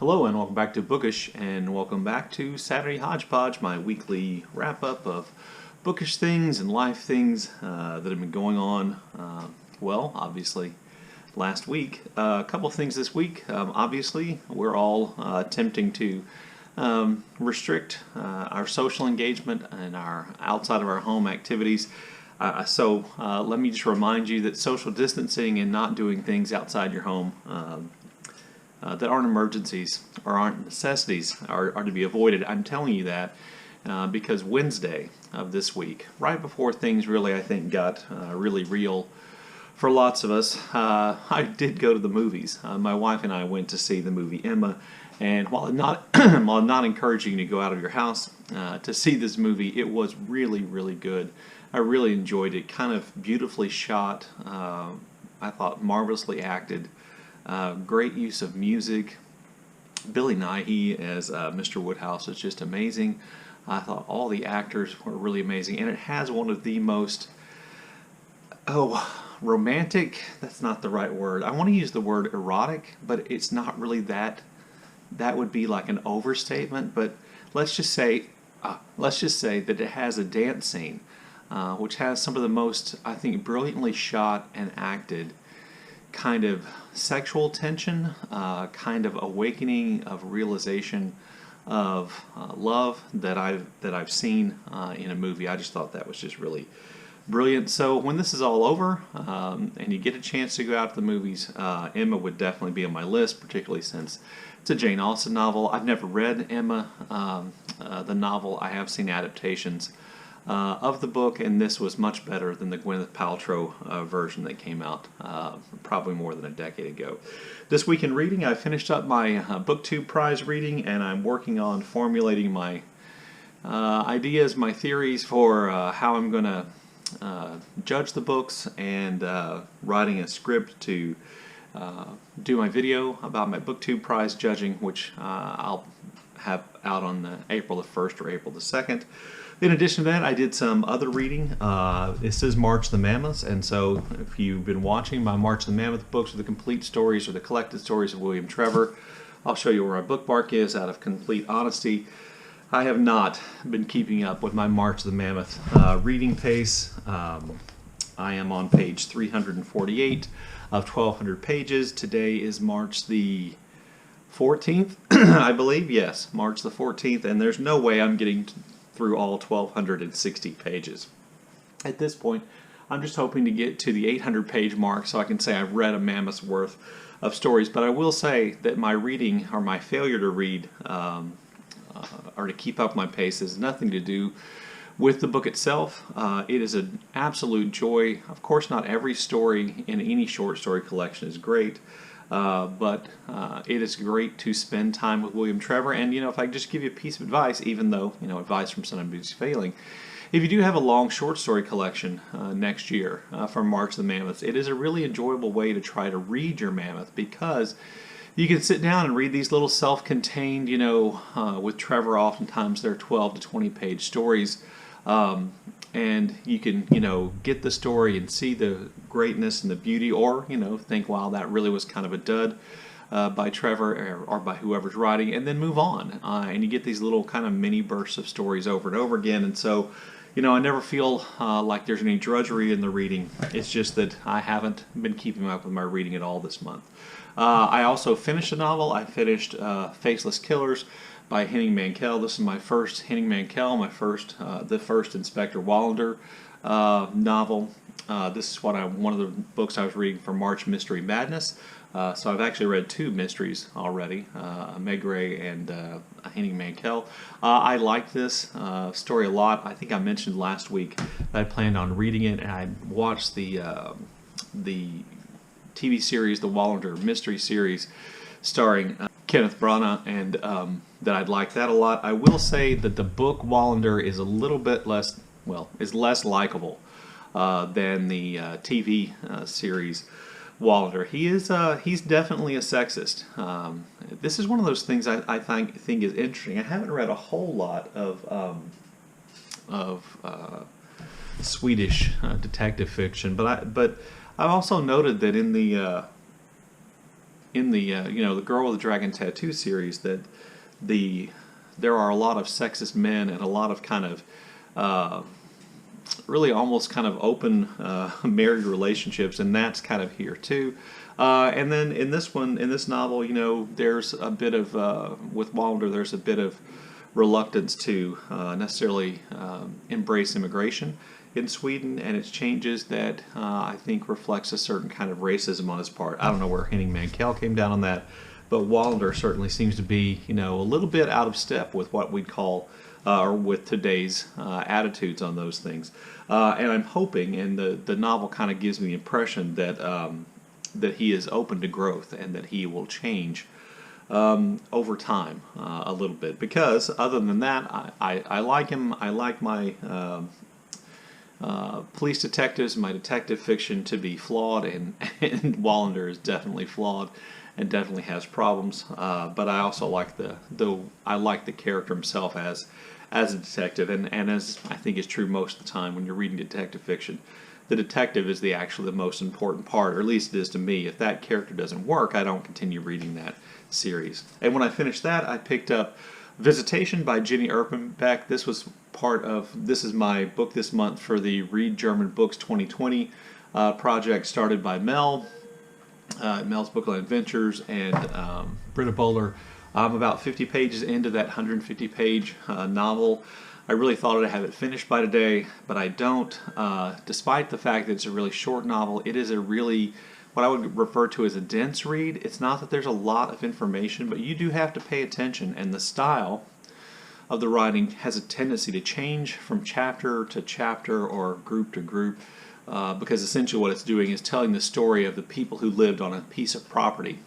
Hello and welcome back to Bookish, and welcome back to Saturday Hodgepodge, my weekly wrap-up of bookish things and life things that have been going on, obviously last week. A couple of things this week. Obviously, we're all attempting to restrict our social engagement and our outside of our home activities. So let me just remind you that social distancing and not doing things outside your home that aren't emergencies or aren't necessities are to be avoided. I'm telling you that because Wednesday of this week, right before things really, I think, got really real for lots of us, I did go to the movies. My wife and I went to see the movie Emma, and while not encouraging you to go out of your house to see this movie, it was really, really good. I really enjoyed it. Kind of beautifully shot. I thought marvelously acted. Great use of music. Billy Nighy as Mr. Woodhouse was just amazing. I thought all the actors were really amazing, and it has one of the most romantic. That's not the right word. I want to use the word erotic, but it's not really that. That would be like an overstatement. But let's just say that it has a dance scene, which has some of the most, I think, brilliantly shot and acted kind of sexual tension, kind of awakening of realization of love that I've seen in a movie. I just thought that was just really brilliant. So when this is all over and you get a chance to go out to the movies, Emma would definitely be on my list, particularly since it's a Jane Austen novel. I've never read Emma, the novel. I have seen adaptations of the book, and this was much better than the Gwyneth Paltrow version that came out probably more than a decade ago. This week in reading, I finished up my BookTube prize reading, and I'm working on formulating my ideas, my theories for how I'm going to judge the books, and writing a script to do my video about my BookTube prize judging, which I'll have out on April the 1st or April the 2nd. In addition to that, I did some other reading. This is March the Mammoths, and so if you've been watching my March the Mammoth books, or the complete stories or the collected stories of William Trevor, I'll show you where my bookmark is out of complete honesty. I have not been keeping up with my March the Mammoth reading pace. I am on page 348 of 1,200 pages. Today is March the 14th, I believe. Yes, March the 14th, and there's no way I'm getting through all 1,260 pages. At this point, I'm just hoping to get to the 800-page mark so I can say I've read a mammoth's worth of stories. But I will say that my reading, or my failure to read, or to keep up my pace, has nothing to do with the book itself. It is an absolute joy. Of course, not every story in any short story collection is great. But it is great to spend time with William Trevor. And, if I just give you a piece of advice, even though, advice from somebody who's failing, if you do have a long short story collection next year for March the Mammoths, it is a really enjoyable way to try to read your mammoth, because you can sit down and read these little self-contained, with Trevor, oftentimes they're 12 to 20 page stories. And you can, get the story and see the greatness and the beauty, or, think, wow, that really was kind of a dud by Trevor or by whoever's writing, and then move on. And you get these little kind of mini bursts of stories over and over again. And so, I never feel like there's any drudgery in the reading. It's just that I haven't been keeping up with my reading at all this month. I also finished a novel. I finished Faceless Killers by Henning Mankell. This is my first Henning Mankell, the first Inspector Wallander novel. This is one of the books I was reading for March Mystery Madness. So I've actually read two mysteries already, Maigret and Henning Mankell. I like this story a lot. I think I mentioned last week that I planned on reading it, and I watched the TV series, the Wallander mystery series, starring Kenneth Branagh, and that I'd like that a lot. I will say that the book Wallander is a little bit less less likable than the TV series Wallander. He's definitely a sexist. This is one of those things I think is interesting. I haven't read a whole lot of Swedish detective fiction, but I've also noted that in the in the the Girl with the Dragon Tattoo series that there are a lot of sexist men and a lot of kind of really almost kind of open married relationships, and that's kind of here too. And then in this novel, there's a bit of with Wallander, there's a bit of reluctance to necessarily embrace immigration in Sweden, and it's changes that I think reflects a certain kind of racism on his part. I don't know where Henning Mankell came down on that, but Wallander certainly seems to be, a little bit out of step with what we'd call, or with today's attitudes on those things. And I'm hoping, and the novel kind of gives me the impression that that he is open to growth and that he will change over time a little bit. Because other than that, I like him. I like my police detectives, my detective fiction to be flawed, and Wallander is definitely flawed and definitely has problems. But I also like the character himself as a detective, and as I think is true most of the time when you're reading detective fiction, the detective is actually the most important part, or at least it is to me. If that character doesn't work, I don't continue reading that series. And when I finished that, I picked up Visitation by Jenny Erpenbeck. This is my book this month for the Read German Books 2020 project started by Mel's Bookland Adventures and Britta Bowler. I'm about 50 pages into that 150-page novel. I really thought I'd have it finished by today, but I don't. Despite the fact that it's a really short novel, it is a really, what I would refer to as a dense read. It's not that there's a lot of information, but you do have to pay attention, and the style of the writing has a tendency to change from chapter to chapter or group to group, because essentially what it's doing is telling the story of the people who lived on a piece of property.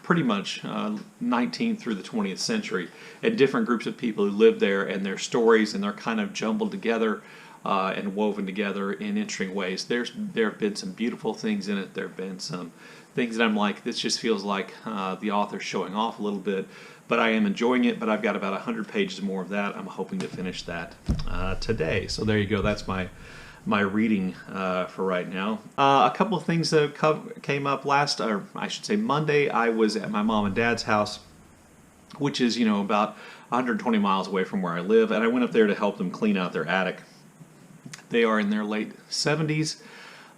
Pretty much 19th through the 20th century, and different groups of people who lived there and their stories, and they're kind of jumbled together and woven together in interesting ways. There have been some beautiful things in it. There have been some things that I'm like, this just feels like the author's showing off a little bit, but I am enjoying it. But I've got about 100 pages more of that. I'm hoping to finish that today. So there you go. That's my reading for right now. A couple of things that came up Monday. I was at my mom and dad's house, which is about 120 miles away from where I live, and I went up there to help them clean out their attic. They are in their late 70s,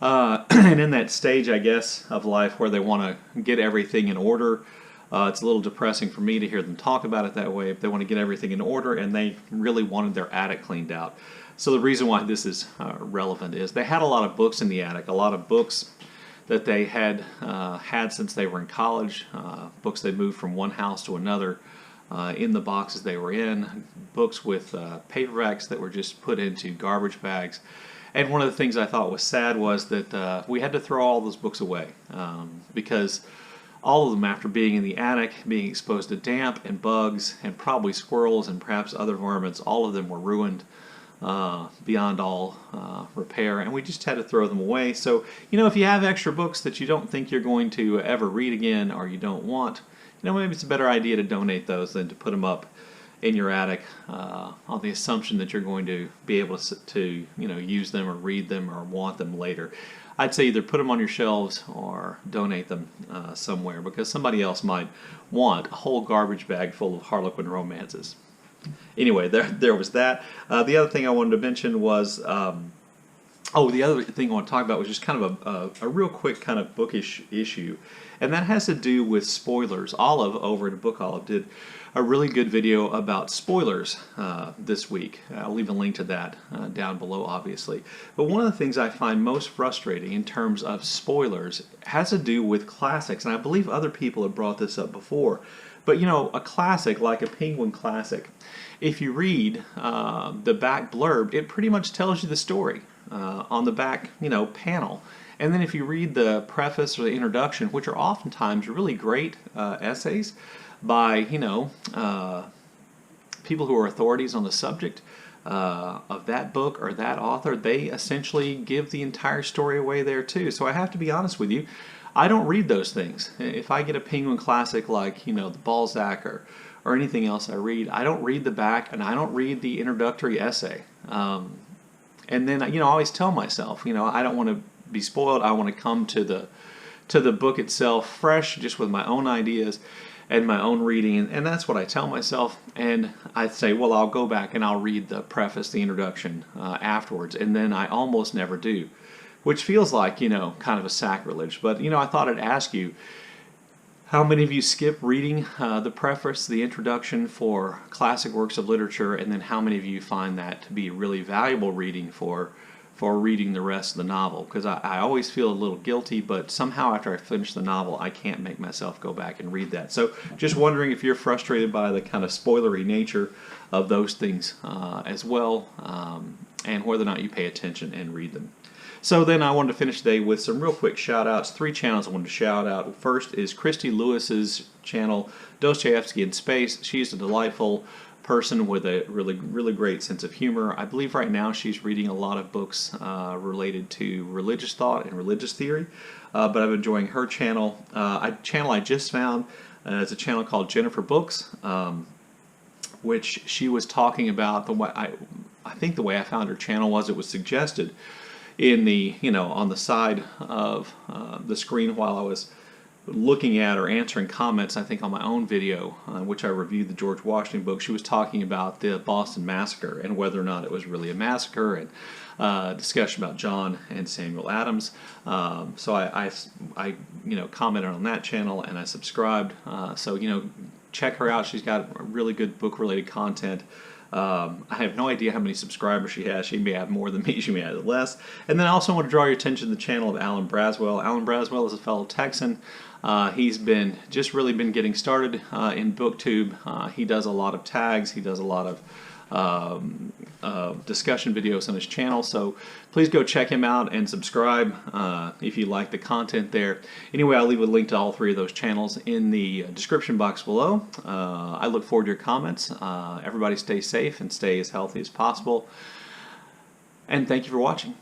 and in that stage, I guess, of life where they want to get everything in order. It's a little depressing for me to hear them talk about it that way. If they want to get everything in order, and they really wanted their attic cleaned out. So the reason why this is relevant is they had a lot of books in the attic, a lot of books that they had had since they were in college, books they moved from one house to another in the boxes they were in, books with paperbacks that were just put into garbage bags. And one of the things I thought was sad was that we had to throw all those books away because all of them, after being in the attic, being exposed to damp and bugs and probably squirrels and perhaps other varmints, all of them were ruined beyond all repair, and we just had to throw them away. So, if you have extra books that you don't think you're going to ever read again, or you don't want, maybe it's a better idea to donate those than to put them up in your attic on the assumption that you're going to be able to use them or read them or want them later. I'd say either put them on your shelves or donate them somewhere, because somebody else might want a whole garbage bag full of Harlequin romances. Anyway, there was that. The other thing I wanted to mention was, the other thing I want to talk about was just kind of a real quick kind of bookish issue, and that has to do with spoilers. Olive over at Book Olive did a really good video about spoilers this week. I'll leave a link to that down below, obviously. But one of the things I find most frustrating in terms of spoilers has to do with classics, and I believe other people have brought this up before. But a classic like a Penguin classic, if you read the back blurb, it pretty much tells you the story on the back panel. And then if you read the preface or the introduction, which are oftentimes really great essays by people who are authorities on the subject of that book or that author, they essentially give the entire story away there too. So I have to be honest with you, I don't read those things. If I get a Penguin classic like, the Balzac or anything else I read, I don't read the back and I don't read the introductory essay. And then, I always tell myself, I don't want to be spoiled. I want to come to to the book itself fresh, just with my own ideas and my own reading, and that's what I tell myself. And I say, well, I'll go back and I'll read the preface, the introduction afterwards, and then I almost never do, which feels like, you know, kind of a sacrilege. But, you know, I thought I'd ask you, how many of you skip reading the preface, the introduction for classic works of literature, and then how many of you find that to be really valuable reading for reading the rest of the novel? Because I always feel a little guilty, but somehow after I finish the novel, I can't make myself go back and read that. So just wondering if you're frustrated by the kind of spoilery nature of those things as well, and whether or not you pay attention and read them. So then I wanted to finish today with some real quick shout-outs. 3 channels I wanted to shout out. First is Christy Lewis's channel, Dostoevsky in Space. She's a delightful person with a really great sense of humor. I believe right now she's reading a lot of books related to religious thought and religious theory, but I'm enjoying her channel. A channel I just found is a channel called Jennifer Books, which she was talking about the way I think the way I found her channel was it was suggested in the, you know, on the side of the screen while I was looking at or answering comments, I think on my own video, which I reviewed the George Washington book. She was talking about the Boston Massacre and whether or not it was really a massacre, and discussion about John and Samuel Adams. So I you know, commented on that channel and I subscribed. So, you know, check her out. She's got really good book-related content. I have no idea how many subscribers she has. She may have more than me, she may have less. And then I also want to draw your attention to the channel of Alan Braswell. Alan Braswell is a fellow Texan. He's really been getting started in BookTube. He does a lot of tags. He does a lot of discussion videos on his channel. So please go check him out and subscribe if you like the content there. Anyway, I'll leave a link to all 3 of those channels in the description box below. I look forward to your comments. Everybody stay safe and stay as healthy as possible. And thank you for watching.